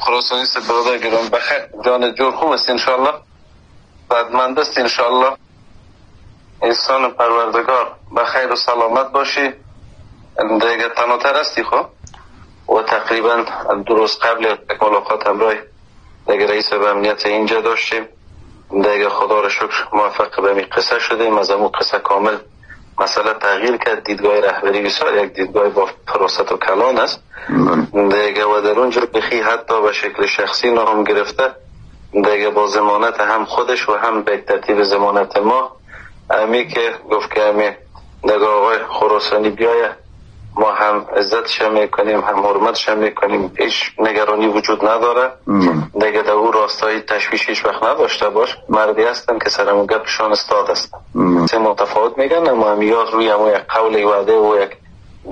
خراسانی است برادر گرام، بخیر جان جور خوب است انشالله، بدمند است انشالله، انسان پروردگار بخیر و سلامت باشی. دیگه تنوتر هستی خب و تقریبا دو روز قبل ملاقات همراه دیگه رئیس امنیت اینجا داشتیم. دیگه خدا را شکر موفق به این قصه شدیم. از امون قصه کامل مسئله تغییر کرد. دیدگاه رهبری بسیار یک دیدگاه با فراست و کلان است دیگه و در اونجا بخی حتی به شکل شخصی نام گرفته دیگه با ضمانت هم خودش و هم به ترتیب ضمانت ما امی که گفت که امی دیگه آقای خراسانی بیایه ما هم عزتش میکنیم هم حرمتش میکنیم، هیچ نگرانی وجود نداره دیگه. در او راستایی تشویش هیچ وقت نداشته باش. مردی هستن که سرمون گپشان استاد هستن سه متفاوت میگن، اما همیات روی همون یک قول وعده و یک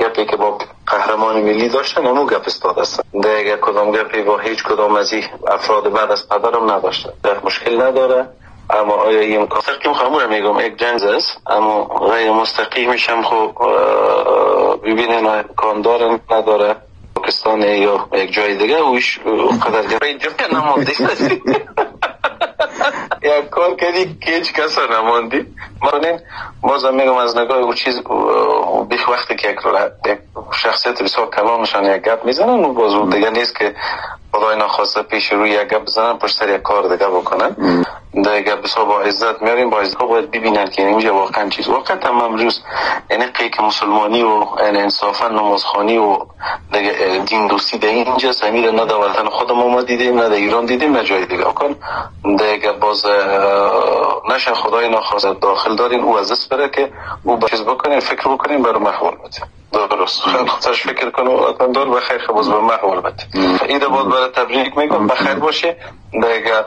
گپی که با قهرمان ملی داشتن همون گپ استاد هستن دیگه. کدام گپی با هیچ کدام از این افراد بعد از پدرم نداشتن در مشکل نداره. اما آیا این مستقیم خموره میگم یک جنگ است، اما غیر مستقیمش هم خب ببینین امکان داره نداره پاکستان یا یک جای دیگه اوش قدر جایی نماندی یک کار کردی که هیچ کس نماندی. بازم میگم از نگاه او چیز بیخ وقتی که یک شخصیت بسیار کلانشان یک گپ میزنن و باز دیگه نیست که خدای ناخواسته پیش روی یک گپ بزنن پشت سر یک کار دیگه بکنن دیگه. بسیار با عزت میاریم، با عزت باید ببینن که اینجا واقعا چیز واقعا تمام روز یعنی قیک مسلمانی و انصافا نمازخانی و دیگه دین دوستی در اینجا سمیر نه در وطن خودمون ما دیدیم نه در ایران دیدیم نه جای دیگه کن دیگه. باز نشه خدای ناخواسته داخل دارین او از بره که او با چیز بکنین فکر بکنین برای محول بده درست خیلی خودش فکر کنه و اتندار بخیر خباز به محول بده. ایده بود برای تبریک میگم بخیر باشه دیگه.